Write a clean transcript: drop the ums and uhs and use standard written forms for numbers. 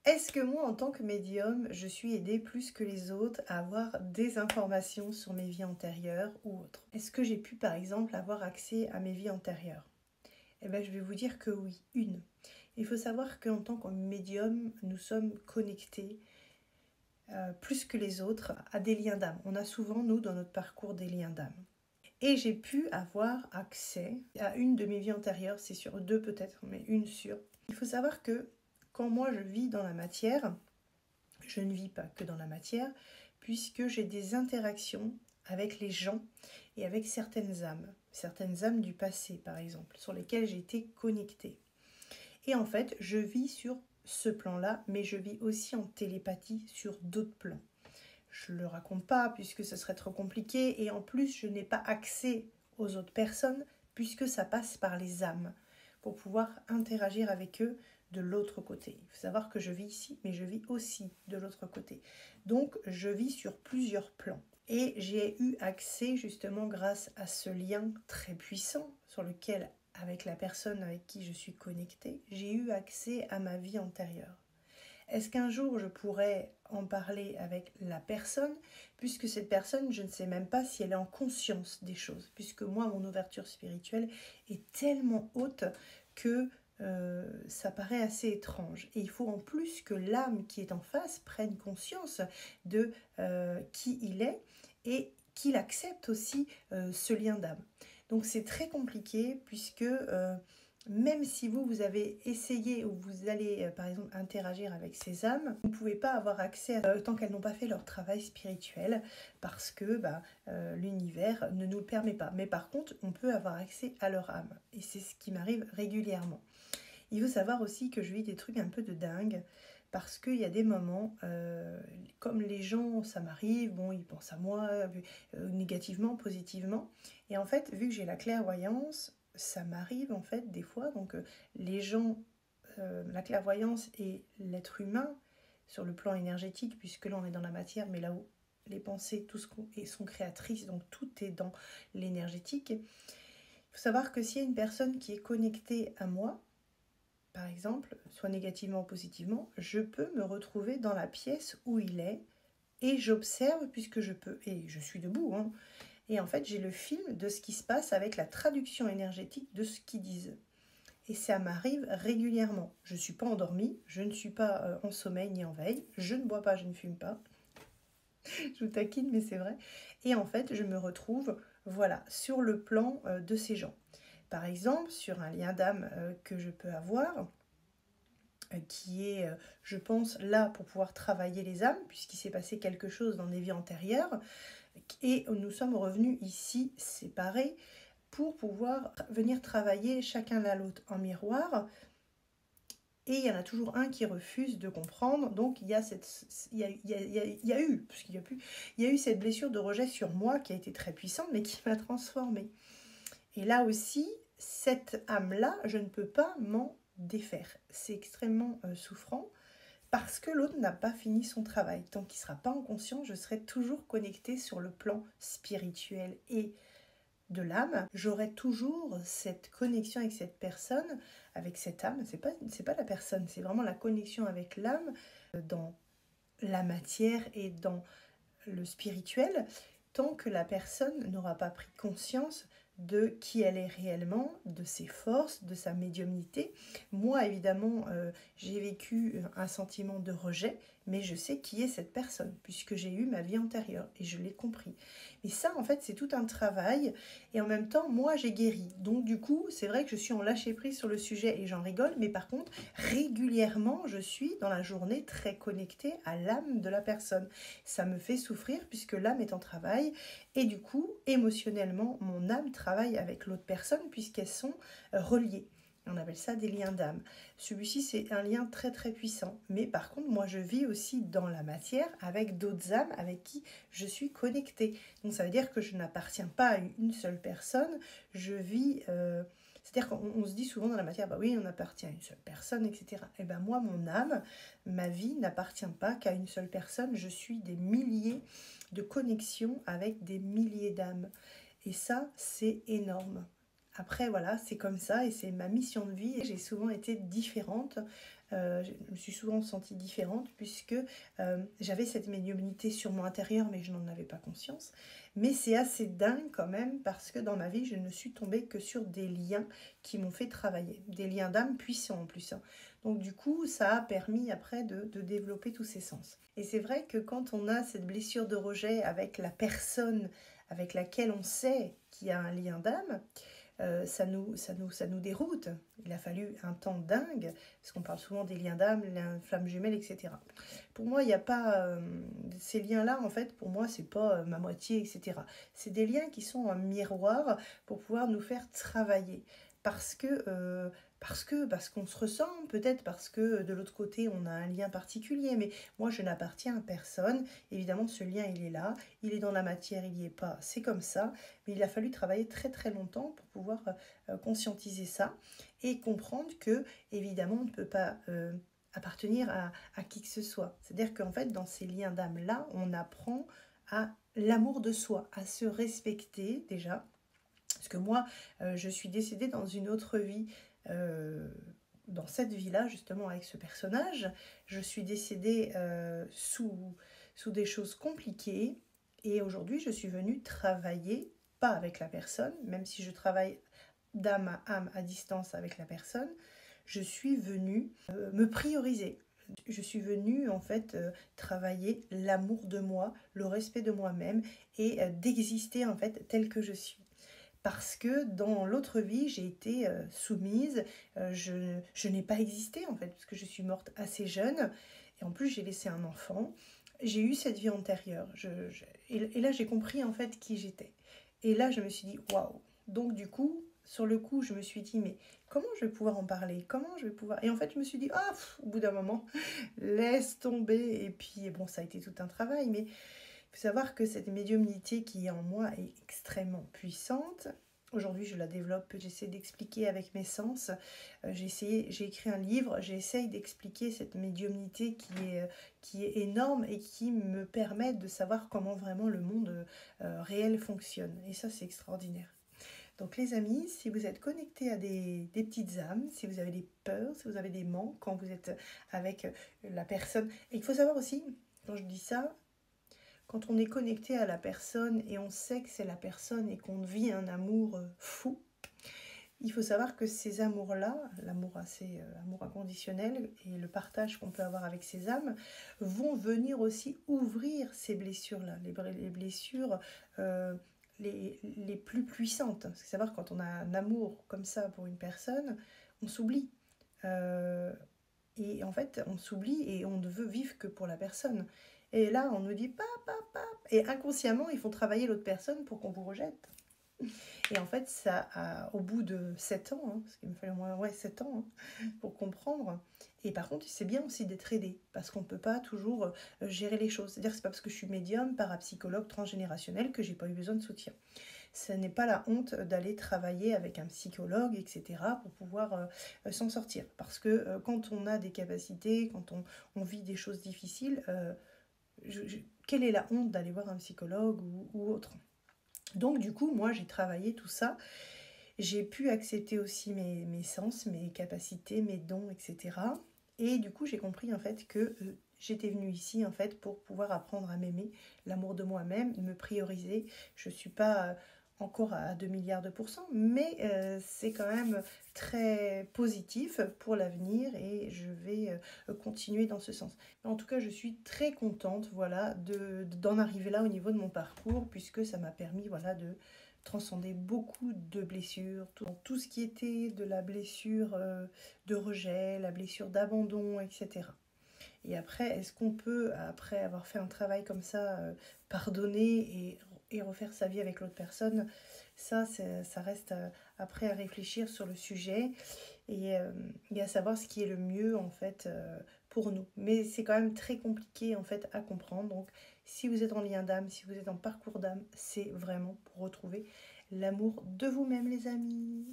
Est-ce que moi, en tant que médium, je suis aidée plus que les autres à avoir des informations sur mes vies antérieures ou autres? Est-ce que j'ai pu, par exemple, avoir accès à mes vies antérieures? Eh bien, je vais vous dire que oui, une. Il faut savoir qu'en tant que médium, nous sommes connectés plus que les autres à des liens d'âme. On a souvent, nous, dans notre parcours, des liens d'âme. Et j'ai pu avoir accès à une de mes vies antérieures, c'est sûr, deux peut-être, mais une sûre. Il faut savoir que quand moi je vis dans la matière, je ne vis pas que dans la matière, puisque j'ai des interactions avec les gens et avec certaines âmes du passé par exemple, sur lesquelles j'ai été connectée. Et en fait, je vis sur ce plan-là, mais je vis aussi en télépathie sur d'autres plans. Je ne le raconte pas puisque ce serait trop compliqué et en plus je n'ai pas accès aux autres personnes puisque ça passe par les âmes pour pouvoir interagir avec eux de l'autre côté. Il faut savoir que je vis ici mais je vis aussi de l'autre côté. Donc je vis sur plusieurs plans et j'ai eu accès justement grâce à ce lien très puissant sur lequel avec la personne avec qui je suis connectée, j'ai eu accès à ma vie antérieure. Est-ce qu'un jour je pourrais en parler avec la personne, puisque cette personne, je ne sais même pas si elle est en conscience des choses, puisque moi, mon ouverture spirituelle est tellement haute que ça paraît assez étrange. Et il faut en plus que l'âme qui est en face prenne conscience de qui il est et qu'il accepte aussi ce lien d'âme. Donc c'est très compliqué puisque même si vous avez essayé ou vous allez par exemple interagir avec ces âmes, vous ne pouvez pas avoir accès tant qu'elles n'ont pas fait leur travail spirituel parce que l'univers ne nous le permet pas. Mais par contre, on peut avoir accès à leur âme et c'est ce qui m'arrive régulièrement. Il faut savoir aussi que je vis des trucs un peu de dingue parce qu'il y a des moments, comme les gens, ça m'arrive, bon, ils pensent à moi négativement, positivement. Et en fait, vu que j'ai la clairvoyance, ça m'arrive en fait des fois, donc les gens, la clairvoyance et l'être humain, sur le plan énergétique, puisque là on est dans la matière, mais là où les pensées, tout ce sont créatrices, donc tout est dans l'énergétique. Il faut savoir que s'il y a une personne qui est connectée à moi, par exemple, soit négativement ou positivement, je peux me retrouver dans la pièce où il est et j'observe puisque je peux, et je suis debout, hein, et en fait j'ai le film de ce qui se passe avec la traduction énergétique de ce qu'ils disent. Et ça m'arrive régulièrement. Je ne suis pas endormie, je ne suis pas en sommeil ni en veille, je ne bois pas, je ne fume pas. Je vous taquine, mais c'est vrai. Et en fait, je me retrouve, voilà, sur le plan de ces gens. Par exemple, sur un lien d'âme que je peux avoir, qui est, je pense, là pour pouvoir travailler les âmes, puisqu'il s'est passé quelque chose dans des vies antérieures, et nous sommes revenus ici séparés pour pouvoir venir travailler chacun l'un l'autre en miroir. Et il y en a toujours un qui refuse de comprendre, donc il y a eu cette blessure de rejet sur moi qui a été très puissante, mais qui m'a transformée. Et là aussi, cette âme-là, je ne peux pas m'en défaire. C'est extrêmement souffrant parce que l'autre n'a pas fini son travail. Tant qu'il ne sera pas en conscience, je serai toujours connectée sur le plan spirituel et de l'âme. J'aurai toujours cette connexion avec cette personne, avec cette âme. C'est pas la personne, c'est vraiment la connexion avec l'âme dans la matière et dans le spirituel, tant que la personne n'aura pas pris conscience de qui elle est réellement, de ses forces, de sa médiumnité. Moi, évidemment, j'ai vécu un sentiment de rejet, mais je sais qui est cette personne, puisque j'ai eu ma vie antérieure, et je l'ai compris. Mais ça, en fait, c'est tout un travail, et en même temps, moi, j'ai guéri. Donc, du coup, c'est vrai que je suis en lâcher-prise sur le sujet, et j'en rigole, mais par contre, régulièrement, je suis dans la journée très connectée à l'âme de la personne. Ça me fait souffrir, puisque l'âme est en travail, et du coup, émotionnellement, mon âme travaille avec l'autre personne puisqu'elles sont reliées. On appelle ça des liens d'âme. Celui-ci, c'est un lien très très puissant. Mais par contre, moi, je vis aussi dans la matière avec d'autres âmes avec qui je suis connectée. Donc ça veut dire que je n'appartiens pas à une seule personne. Je vis... c'est-à-dire qu'on se dit souvent dans la matière, bah oui, on appartient à une seule personne, etc. Et ben moi, mon âme, ma vie n'appartient pas qu'à une seule personne. Je suis des milliers de connexions avec des milliers d'âmes. Et ça, c'est énorme. Après, voilà, c'est comme ça et c'est ma mission de vie. J'ai souvent été différente Je me suis souvent sentie différente puisque j'avais cette médiumnité sur mon intérieur, mais je n'en avais pas conscience. Mais c'est assez dingue quand même parce que dans ma vie, je ne suis tombée que sur des liens qui m'ont fait travailler, des liens d'âme puissants en plus. Donc du coup, ça a permis après de développer tous ces sens. Et c'est vrai que quand on a cette blessure de rejet avec la personne avec laquelle on sait qu'il y a un lien d'âme, ça nous déroute. Il a fallu un temps dingue, parce qu'on parle souvent des liens d'âme, les flammes jumelles, etc. Pour moi, il n'y a pas... ces liens-là, en fait, pour moi, c'est pas ma moitié, etc. C'est des liens qui sont un miroir pour pouvoir nous faire travailler. Parce qu'on se ressemble, peut-être parce que de l'autre côté, on a un lien particulier. Mais moi, je n'appartiens à personne. Évidemment, ce lien, il est là. Il est dans la matière, il n'y est pas. C'est comme ça. Mais il a fallu travailler très très longtemps pour pouvoir conscientiser ça et comprendre que, évidemment, on ne peut pas appartenir à qui que ce soit. C'est-à-dire qu'en fait, dans ces liens d'âme-là, on apprend à l'amour de soi, à se respecter déjà. Parce que moi, je suis décédée dans une autre vie, dans cette vie-là, justement, avec ce personnage. Je suis décédée sous des choses compliquées. Et aujourd'hui, je suis venue travailler, pas avec la personne, même si je travaille d'âme à âme à distance avec la personne, je suis venue me prioriser. Je suis venue en fait travailler l'amour de moi, le respect de moi-même et d'exister en fait tel que je suis. Parce que dans l'autre vie, j'ai été soumise, je n'ai pas existé en fait, parce que je suis morte assez jeune, et en plus j'ai laissé un enfant. J'ai eu cette vie antérieure, et là j'ai compris en fait qui j'étais. Et là je me suis dit, waouh! Donc du coup, sur le coup, je me suis dit, mais comment je vais pouvoir en parler? Comment je vais pouvoir... Et en fait, je me suis dit, ah, au bout d'un moment, laisse tomber. Et puis, bon, ça a été tout un travail, mais il faut savoir que cette médiumnité qui est en moi est extrêmement puissante. Aujourd'hui, je la développe, j'essaie d'expliquer avec mes sens. J'ai écrit un livre, j'essaye d'expliquer cette médiumnité qui est énorme et qui me permet de savoir comment vraiment le monde réel fonctionne. Et ça, c'est extraordinaire. Donc les amis, si vous êtes connectés à des petites âmes, si vous avez des peurs, si vous avez des manques, quand vous êtes avec la personne... Et il faut savoir aussi, quand je dis ça, quand on est connecté à la personne et on sait que c'est la personne et qu'on vit un amour fou, il faut savoir que ces amours-là, l'amour amour inconditionnel et le partage qu'on peut avoir avec ces âmes, vont venir aussi ouvrir ces blessures-là, les blessures... les plus puissantes. Parce que savoir quand on a un amour comme ça pour une personne, on s'oublie. Et en fait, on s'oublie et on ne veut vivre que pour la personne. Et là, on nous dit papa, papa. Et inconsciemment, ils font travailler l'autre personne pour qu'on vous rejette. Et en fait, au bout de 7 ans, parce qu'il me fallait au moins 7 ans pour comprendre. Et par contre, c'est bien aussi d'être aidé, parce qu'on ne peut pas toujours gérer les choses. C'est-à-dire que c'est pas parce que je suis médium, parapsychologue, transgénérationnel que j'ai pas eu besoin de soutien. Ce n'est pas la honte d'aller travailler avec un psychologue, etc., pour pouvoir s'en sortir. Parce que quand on a des capacités, quand on vit des choses difficiles, quelle est la honte d'aller voir un psychologue ou autre? Donc du coup, moi j'ai travaillé tout ça, j'ai pu accepter aussi mes sens, mes capacités, mes dons, etc. Et du coup j'ai compris en fait que j'étais venue ici en fait pour pouvoir apprendre à m'aimer, l'amour de moi-même, me prioriser. Je ne suis pas encore à 2 milliards de pourcents, mais c'est quand même très positif pour l'avenir et je vais continuer dans ce sens. En tout cas, je suis très contente voilà, d'en arriver là au niveau de mon parcours, puisque ça m'a permis voilà, de transcender beaucoup de blessures, tout ce qui était de la blessure de rejet, la blessure d'abandon, etc. Et après, est-ce qu'on peut, après avoir fait un travail comme ça, pardonner et refaire sa vie avec l'autre personne? Ça reste après à réfléchir sur le sujet et à savoir ce qui est le mieux en fait pour nous. Mais c'est quand même très compliqué en fait à comprendre. Donc si vous êtes en lien d'âme, si vous êtes en parcours d'âme, c'est vraiment pour retrouver l'amour de vous-même les amis.